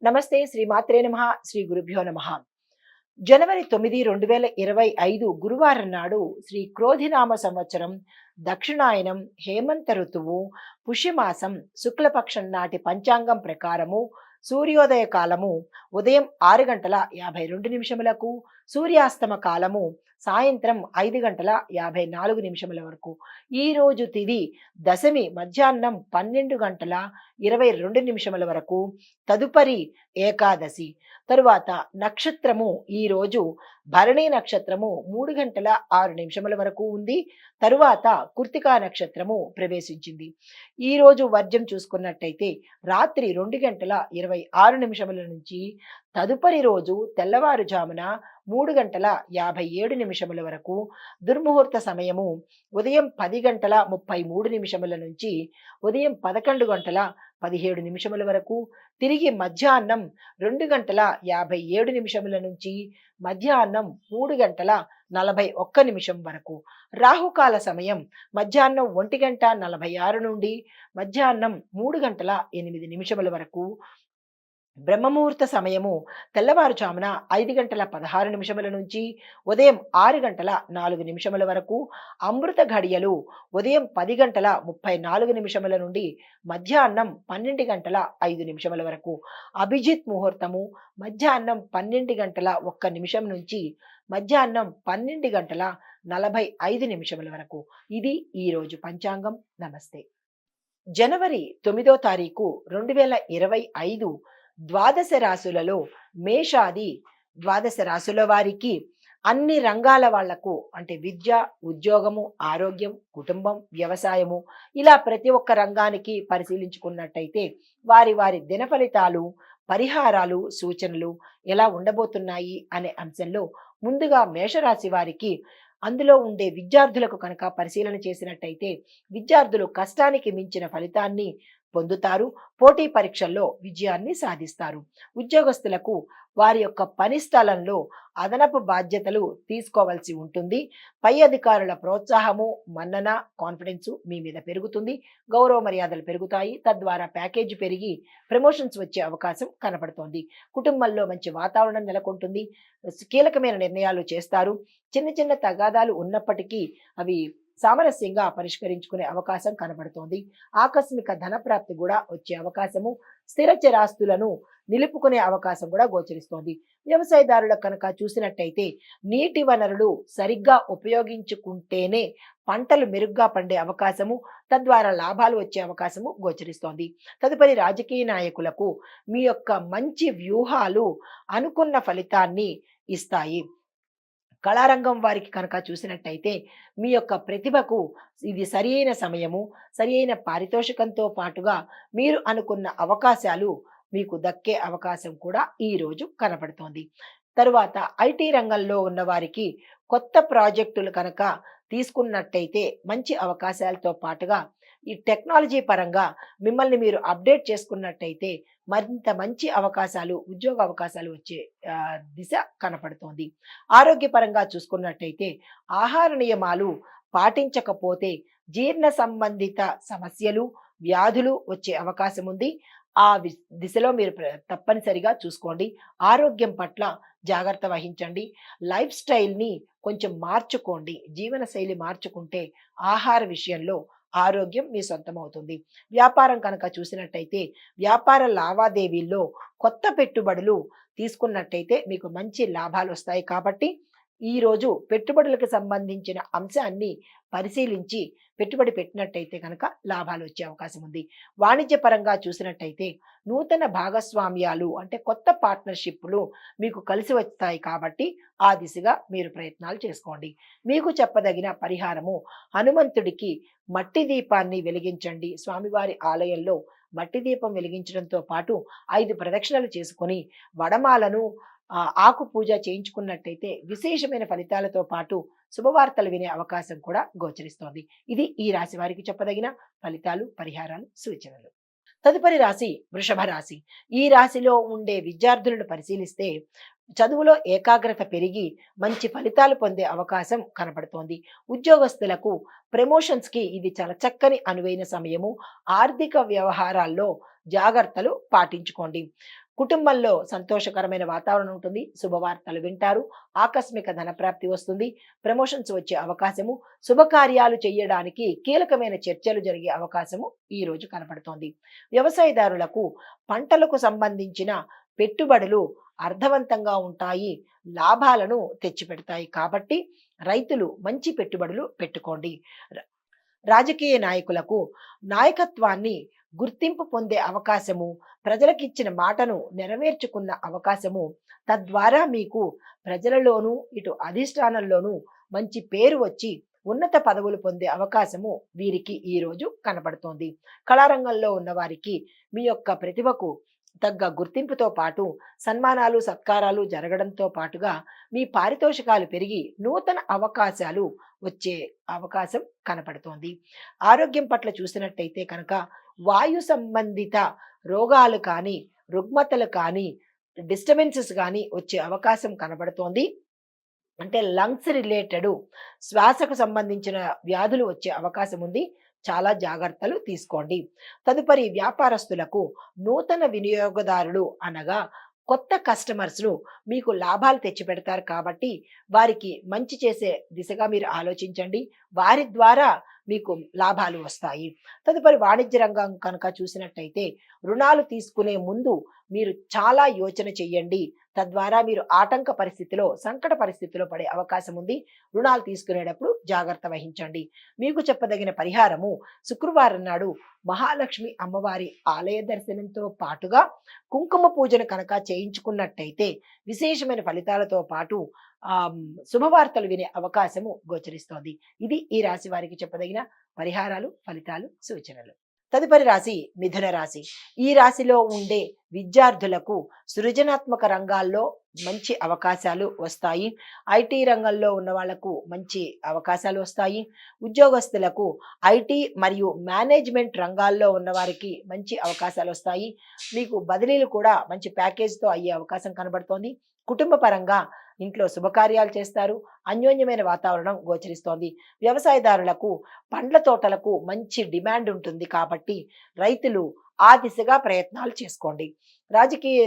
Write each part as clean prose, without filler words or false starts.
నమస్తే శ్రీ మాత్రే నమః శ్రీ గురుభ్యో నమః. జనవరి 9, 2025 గురువారం నాడు శ్రీ క్రోధినామ సంవత్సరం దక్షిణాయనం హేమంత ఋతువు పుష్యమాసం శుక్లపక్షం నాటి పంచాంగం ప్రకారము సూర్యోదయ కాలము ఉదయం 6 గంటల 52 నిమిషములకు, సూర్యాస్తమ కాలము సాయంత్రం 5 గంటల 54 నిమిషముల వరకు. ఈ రోజు తిది దశమి మధ్యాహ్నం 12 గంటల 22 నిమిషముల వరకు. తదుపరి ఏకాదశి. తరువాత నక్షత్రము ఈ రోజు భరణి నక్షత్రము 3 గంటల 6 నిమిషముల వరకు ఉంది. తరువాత కృత్తికా నక్షత్రము ప్రవేశించింది. ఈ రోజు వర్జ్యం చూసుకున్నట్టయితే రాత్రి 2 గంటల 26 నిమిషముల నుంచి తదుపరి రోజు తెల్లవారుజామున 3 గంటల 57 నిమిషముల వరకు. దుర్ముహూర్త సమయము ఉదయం 10 గంటల 33 నిమిషముల నుంచి ఉదయం 11 గంటల 17 నిమిషముల వరకు. తిరిగి మధ్యాహ్నం 2 గంటల 57 నిమిషముల నుంచి మధ్యాహ్నం 3 గంటల 41 నిమిషం వరకు. రాహుకాల సమయం మధ్యాహ్నం 1 గంట 46 నుండి మధ్యాహ్నం 3 గంటల 8 నిమిషముల వరకు. బ్రహ్మముహూర్త సమయము తెల్లవారుజామున 5 గంటల 16 నిమిషముల నుంచి ఉదయం 6 గంటల 4 నిమిషముల వరకు. అమృత ఘడియలు ఉదయం 10 గంటల 34 నిమిషముల నుండి మధ్యాహ్నం 12 గంటల 5 నిమిషముల వరకు. అభిజిత్ ముహూర్తము మధ్యాహ్నం 12 గంటల 1 నిమిషం నుంచి మధ్యాహ్నం 12 గంటల 45 నిమిషముల వరకు. ఇది ఈ రోజు పంచాంగం. నమస్తే. జనవరి 9వ తారీఖు 2025 ద్వాదశ రాశులలో మేషాది ద్వాదశ రాశుల వారికి అన్ని రంగాల వాళ్లకు అంటే విద్య, ఉద్యోగము, ఆరోగ్యం, కుటుంబం, వ్యవసాయము ఇలా ప్రతి ఒక్క రంగానికి పరిశీలించుకున్నట్టయితే వారి వారి దిన ఫలితాలు, పరిహారాలు, సూచనలు ఎలా ఉండబోతున్నాయి అనే అంశంలో ముందుగా మేషరాశి వారికి అందులో ఉండే విద్యార్థులకు కనుక పరిశీలన చేసినట్టయితే విద్యార్థులు కష్టానికి మించిన ఫలితాన్ని పొందుతారు. పోటీ పరీక్షల్లో విజయాన్ని సాధిస్తారు. ఉద్యోగస్తులకు వారి యొక్క పని స్థలంలో అదనపు బాధ్యతలు తీసుకోవాల్సి ఉంటుంది. పై అధికారుల ప్రోత్సాహము, మన్నన, కాన్ఫిడెన్స్ మీ మీద పెరుగుతుంది. గౌరవ మర్యాదలు పెరుగుతాయి. తద్వారా ప్యాకేజీ పెరిగి ప్రమోషన్స్ వచ్చే అవకాశం కనపడుతోంది. కుటుంబంలో మంచి వాతావరణం నెలకొంటుంది. కీలకమైన నిర్ణయాలు చేస్తారు. చిన్న చిన్న తగాదాలు ఉన్నప్పటికీ అవి సామరస్యంగా పరిష్కరించుకునే అవకాశం కనబడుతోంది. ఆకస్మిక ధనప్రాప్తి కూడా వచ్చే అవకాశము, స్థిర చరాస్తులను నిలుపుకునే అవకాశం కూడా గోచరిస్తోంది. వ్యవసాయదారులకు కనుక చూసినట్టయితే నీటి వనరులు సరిగ్గా ఉపయోగించుకుంటేనే పంటలు మెరుగ్గా పండే అవకాశము, తద్వారా లాభాలు వచ్చే అవకాశము గోచరిస్తోంది. తదుపరి రాజకీయ నాయకులకు మీ యొక్క మంచి వ్యూహాలు అనుకున్న ఫలితాన్ని ఇస్తాయి. కళారంగం వారికి కనుక చూసినట్టయితే మీ యొక్క ప్రతిభకు ఇది సరి అయిన సమయము, సరి అయిన పారితోషికంతో పాటుగా మీరు అనుకున్న అవకాశాలు మీకు దక్కే అవకాశం కూడా ఈ రోజు కనపడుతోంది. తరువాత ఐటీ రంగంలో ఉన్న వారికి కొత్త ప్రాజెక్టులు కనుక తీసుకున్నట్టయితే మంచి అవకాశాలతో పాటుగా ఈ టెక్నాలజీ పరంగా మిమ్మల్ని మీరు అప్డేట్ చేసుకున్నట్టయితే మరింత మంచి అవకాశాలు, ఉద్యోగ అవకాశాలు వచ్చే దిశ కనపడుతోంది. ఆరోగ్యపరంగా చూసుకున్నట్టయితే ఆహార నియమాలు పాటించకపోతే జీర్ణ సంబంధిత సమస్యలు, వ్యాధులు వచ్చే అవకాశం ఉంది. ఆ దిశలో మీరు తప్పనిసరిగా చూసుకోండి. ఆరోగ్యం పట్ల జాగ్రత్త వహించండి. లైఫ్ స్టైల్ని కొంచెం మార్చుకోండి. జీవన శైలి మార్చుకుంటే ఆహార విషయంలో ఆరోగ్యం మీ సొంతం అవుతుంది. వ్యాపారం కనుక చూసినట్టయితే వ్యాపార లావాదేవీల్లో కొత్త పెట్టుబడులు తీసుకున్నట్టయితే మీకు మంచి లాభాలు వస్తాయి. కాబట్టి ఈరోజు పెట్టుబడులకు సంబంధించిన అంశాన్ని పరిశీలించి పెట్టుబడి పెట్టినట్టయితే కనుక లాభాలు వచ్చే అవకాశం ఉంది. వాణిజ్య పరంగా చూసినట్టయితే నూతన భాగస్వామ్యాలు అంటే కొత్త పార్ట్నర్షిప్లు మీకు కలిసి వస్తాయి. కాబట్టి ఆ దిశగా మీరు ప్రయత్నాలు చేసుకోండి. మీకు చెప్పదగిన పరిహారము హనుమంతుడికి మట్టి దీపాన్ని వెలిగించండి. స్వామివారి ఆలయంలో మట్టి దీపం వెలిగించడంతో పాటు 5 ప్రదక్షిణలు చేసుకొని వడమాలను ఆకు పూజ చేయించుకున్నట్టయితే విశేషమైన ఫలితాలతో పాటు శుభవార్తలు వినే అవకాశం కూడా గోచరిస్తోంది. ఇది ఈ రాశి వారికి చెప్పదగిన ఫలితాలు, పరిహారాలు, సూచనలు. తదుపరి రాశి వృషభ రాశి. ఈ రాశిలో ఉండే విద్యార్థులను పరిశీలిస్తే చదువులో ఏకాగ్రత పెరిగి మంచి ఫలితాలు పొందే అవకాశం కనపడుతోంది. ఉద్యోగస్తులకు ప్రమోషన్స్కి ఇది చాలా చక్కని అనువైన సమయము. ఆర్థిక వ్యవహారాల్లో జాగ్రత్తలు పాటించుకోండి. కుటుంబంలో సంతోషకరమైన వాతావరణం ఉంటుంది. శుభవార్తలు వింటారు. ఆకస్మిక ధనప్రాప్తి వస్తుంది. ప్రమోషన్స్ వచ్చే అవకాశము, శుభకార్యాలు చేయడానికి కీలకమైన చర్చలు జరిగే అవకాశము ఈ రోజు కనపడుతోంది. వ్యవసాయదారులకు పంటలకు సంబంధించిన పెట్టుబడులు అర్థవంతంగా ఉంటాయి. లాభాలను తెచ్చిపెడతాయి. కాబట్టి రైతులు మంచి పెట్టుబడులు పెట్టుకోండి. రాజకీయ నాయకులకు నాయకత్వాన్ని గుర్తింపు పొందే అవకాశము, ప్రజలకిచ్చిన మాటను నెరవేర్చుకున్న అవకాశము, తద్వారా మీకు ప్రజలలోనూ ఇటు అధిష్టానంలోనూ మంచి పేరు వచ్చి ఉన్నత పదవులు పొందే అవకాశము వీరికి ఈ రోజు కనపడుతోంది. కళారంగంలో ఉన్న వారికి మీ యొక్క ప్రతిభకు తగ్గ గుర్తింపుతో పాటు సన్మానాలు సత్కారాలు జరగడంతో పాటుగా మీ పారితోషికాలు పెరిగి నూతన అవకాశాలు వచ్చే అవకాశం కనపడుతోంది. ఆరోగ్యం పట్ల చూసినట్టయితే కనుక వాయు సంబంధిత రోగాలు కానీ, రుగ్మతలు కానీ, డిస్టర్బెన్సెస్ కానీ వచ్చే అవకాశం కనబడుతోంది. అంటే లంగ్స్ రిలేటెడ్ శ్వాసకు సంబంధించిన వ్యాధులు వచ్చే అవకాశం ఉంది. చాలా జాగ్రత్తలు తీసుకోండి. తదుపరి వ్యాపారస్తులకు నూతన వినియోగదారులు అనగా కొత్త కస్టమర్స్‌ను మీకు లాభాలు తెచ్చిపెడతారు కాబట్టి వారికి మంచి చేసే దిశగా మీరు ఆలోచించండి. వారి ద్వారా మీకు లాభాలు వస్తాయి. తదుపరి వాణిజ్య రంగం కనుక చూసినట్టయితే రుణాలు తీసుకునే ముందు మీరు చాలా యోచన చెయ్యండి. తద్వారా మీరు ఆటంక పరిస్థితిలో, సంకట పరిస్థితిలో పడే అవకాశం ఉంది. రుణాలు తీసుకునేటప్పుడు జాగ్రత్త వహించండి. మీకు చెప్పదగిన పరిహారము శుక్రవారం నాడు మహాలక్ష్మి అమ్మవారి ఆలయ దర్శనంతో పాటుగా కుంకుమ పూజను కనుక చేయించుకున్నట్టయితే విశేషమైన ఫలితాలతో పాటు శుభవార్తలు వినే అవకాశము గోచరిస్తోంది. ఇది ఈ రాశి వారికి చెప్పదగిన పరిహారాలు, ఫలితాలు, సూచనలు. తదుపరి రాశి మిథున రాశి. ఈ రాశిలో ఉండే విద్యార్థులకు సృజనాత్మక రంగాల్లో మంచి అవకాశాలు వస్తాయి. ఐటీ రంగంలో ఉన్న వాళ్లకు మంచి అవకాశాలు వస్తాయి. ఉద్యోగస్తులకు ఐటీ మరియు మేనేజ్మెంట్ రంగాల్లో ఉన్న వారికి మంచి అవకాశాలు వస్తాయి. మీకు బదిలీలు కూడా మంచి ప్యాకేజ్తో అయ్యే అవకాశం కనబడుతోంది. కుటుంబ పరంగా ఇంట్లో శుభకార్యాలు చేస్తారు. అన్యోన్యమైన వాతావరణం గోచరిస్తోంది. వ్యవసాయదారులకు పండ్ల తోటలకు మంచి డిమాండ్ ఉంటుంది కాబట్టి రైతులు ఆ దిశగా ప్రయత్నాలు చేసుకోండి. రాజకీయ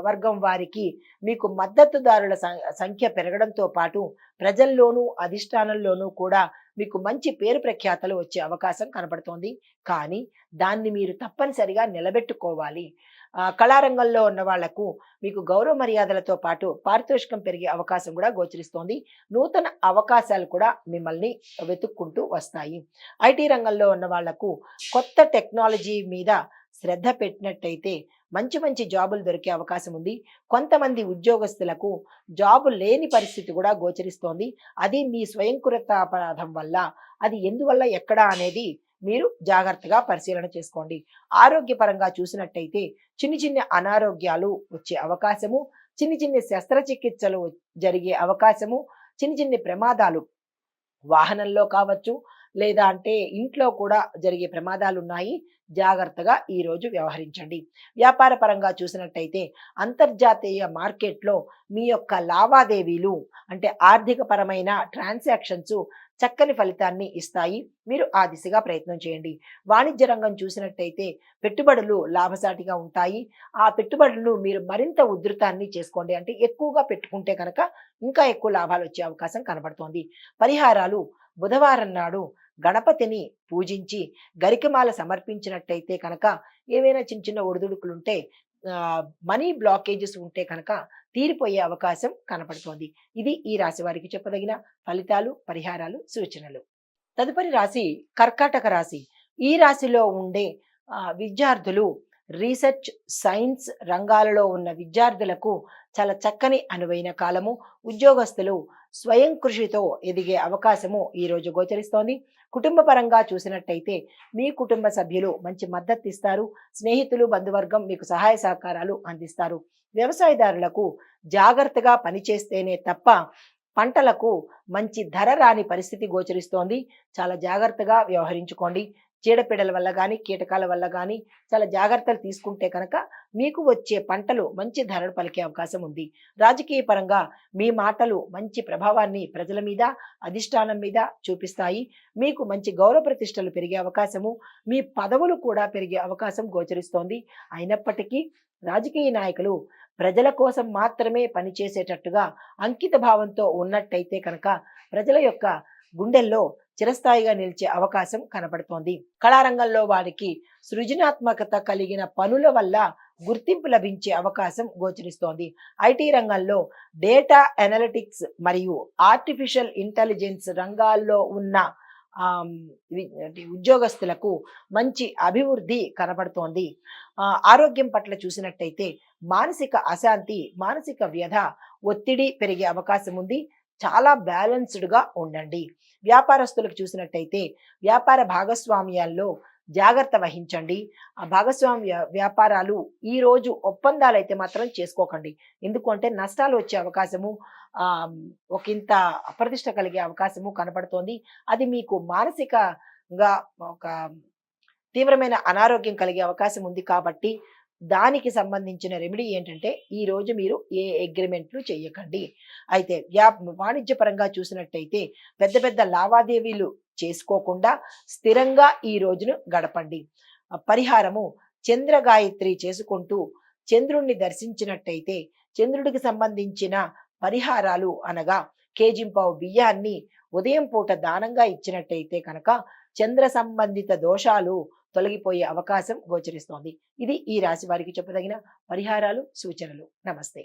వర్గం వారికి మీకు మద్దతుదారుల సంఖ్య పెరగడంతో పాటు ప్రజల్లోనూ అధిష్టానంలోనూ కూడా మీకు మంచి పేరు ప్రఖ్యాతలు వచ్చే అవకాశం కనబడుతోంది. కానీ దాన్ని మీరు తప్పనిసరిగా నిలబెట్టుకోవాలి. కళారంగంలో ఉన్న వాళ్లకు మీకు గౌరవ మర్యాదలతో పాటు పారితోషికం పెరిగే అవకాశం కూడా గోచరిస్తోంది. నూతన అవకాశాలు కూడా మిమ్మల్ని వెతుక్కుంటూ వస్తాయి. ఐటీ రంగంలో ఉన్న వాళ్లకు కొత్త టెక్నాలజీ మీద శ్రద్ధ పెట్టినట్టయితే మంచి మంచి జాబులు దొరికే అవకాశం ఉంది. కొంతమంది ఉద్యోగస్తులకు జాబు లేని పరిస్థితి కూడా గోచరిస్తోంది. అది మీ స్వయంకృత అపరాధం వల్ల, అది ఎందువల్ల ఎక్కడ అనేది మీరు జాగ్రత్తగా పరిశీలన చేసుకోండి. ఆరోగ్యపరంగా చూసినట్టయితే చిన్న చిన్న అనారోగ్యాలు వచ్చే అవకాశము, చిన్న చిన్న శస్త్రచికిత్సలు జరిగే అవకాశము, చిన్న చిన్న ప్రమాదాలు వాహనంలో కావచ్చు, లేదా అంటే ఇంట్లో కూడా జరిగే ప్రమాదాలు ఉన్నాయి. జాగ్రత్తగా ఈ రోజు వ్యవహరించండి. వ్యాపార పరంగా చూసినట్టయితే అంతర్జాతీయ మార్కెట్లో మీ యొక్క లావాదేవీలు అంటే ఆర్థిక పరమైన ట్రాన్సాక్షన్స్ చక్కని ఫలితాన్ని ఇస్తాయి. మీరు ఆ దిశగా ప్రయత్నం చేయండి. వాణిజ్య రంగం చూసినట్టయితే పెట్టుబడులు లాభసాటిగా ఉంటాయి. ఆ పెట్టుబడులను మీరు మరింత ఉధృతాన్ని చేసుకోండి. అంటే ఎక్కువగా పెట్టుకుంటే కనుక ఇంకా ఎక్కువ లాభాలు వచ్చే అవకాశం కనబడుతోంది. పరిహారాలు బుధవారం నాడు గణపతిని పూజించి గరికమాల సమర్పించినట్టయితే కనుక ఏవైనా చిన్న చిన్న ఒడిదుడుకులుంటే మనీ బ్లాకేజెస్ ఉంటే కనుక తీరిపోయే అవకాశం కనపడుతోంది. ఇది ఈ రాశి వారికి చెప్పదగిన ఫలితాలు, పరిహారాలు, సూచనలు. తదుపరి రాశి కర్కాటక రాశి. ఈ రాశిలో ఉండే విద్యార్థులు రీసెర్చ్, సైన్స్ రంగాలలో ఉన్న విద్యార్థులకు చాలా చక్కని అనువైన కాలము. ఉద్యోగస్తులు స్వయం కృషితో ఎదిగే అవకాశము ఈ రోజు గోచరిస్తోంది. కుటుంబ పరంగా చూసినట్టయితే మీ కుటుంబ సభ్యులు మంచి మద్దతు ఇస్తారు. స్నేహితులు, బంధువర్గం మీకు సహాయ సహకారాలు అందిస్తారు. వ్యవసాయదారులకు జాగ్రత్తగా పనిచేస్తేనే తప్ప పంటలకు మంచి ధర రాని పరిస్థితి గోచరిస్తోంది. చాలా జాగ్రత్తగా వ్యవహరించుకోండి. చీడపీడల వల్ల కానీ కీటకాల వల్ల కానీ చాలా జాగ్రత్తలు తీసుకుంటే కనుక మీకు వచ్చే పంటలు మంచి ధరలు పలికే అవకాశం ఉంది. రాజకీయ పరంగా మీ మాటలు మంచి ప్రభావాన్ని ప్రజల మీద, అధిష్టానం మీద చూపిస్తాయి. మీకు మంచి గౌరవ ప్రతిష్టలు పెరిగే అవకాశము, మీ పదవులు కూడా పెరిగే అవకాశం గోచరిస్తోంది. అయినప్పటికీ రాజకీయ నాయకులు ప్రజల కోసం మాత్రమే పనిచేసేటట్టుగా అంకిత భావంతో ఉన్నట్టయితే కనుక ప్రజల యొక్క గుండెల్లో చిరస్థాయిగా నిలిచే అవకాశం కనపడుతోంది. కళారంగంలో వారికి సృజనాత్మకత కలిగిన పనుల వల్ల గుర్తింపు లభించే అవకాశం గోచరిస్తోంది. ఐటీ రంగంలో డేటా అనలిటిక్స్ మరియు ఆర్టిఫిషియల్ ఇంటెలిజెన్స్ రంగాల్లో ఉన్న ఉద్యోగస్తులకు మంచి అభివృద్ధి కనబడుతోంది. ఆరోగ్యం పట్ల చూసినట్టయితే మానసిక అశాంతి, మానసిక వ్యధ, ఒత్తిడి పెరిగే అవకాశం ఉంది. చాలా బ్యాలెన్స్డ్గా ఉండండి. వ్యాపారస్తులకు చూసినట్టయితే వ్యాపార భాగస్వామ్యాల్లో జాగ్రత్త వహించండి. ఆ భాగస్వామ్య వ్యాపారాలు ఈ రోజు ఒప్పందాలు అయితే మాత్రం చేసుకోకండి. ఎందుకంటే నష్టాలు వచ్చే అవకాశము, ఒకంత అప్రతిష్ట కలిగే అవకాశము కనపడుతోంది. అది మీకు మానసికంగా ఒక తీవ్రమైన అనారోగ్యం కలిగే అవకాశం ఉంది. కాబట్టి దానికి సంబంధించిన రెమెడీ ఏంటంటే ఈ రోజు మీరు ఏ అగ్రిమెంట్లు చేయకండి. అయితే వాణిజ్యపరంగా చూసినట్టయితే పెద్ద పెద్ద లావాదేవీలు చేసుకోకుండా స్థిరంగా ఈ రోజును గడపండి. పరిహారము చంద్రగాయత్రి చేసుకుంటూ చంద్రుణ్ణి దర్శించినట్టయితే చంద్రుడికి సంబంధించిన పరిహారాలు అనగా కేజింపావు బియ్యాన్ని ఉదయం పూట దానంగా ఇచ్చినట్టయితే కనుక చంద్ర సంబంధిత దోషాలు తొలగిపోయే అవకాశం గోచరిస్తోంది. ఇది ఈ రాశి వారికి చెప్పదగిన పరిహారాలు, సూచనలు. నమస్తే.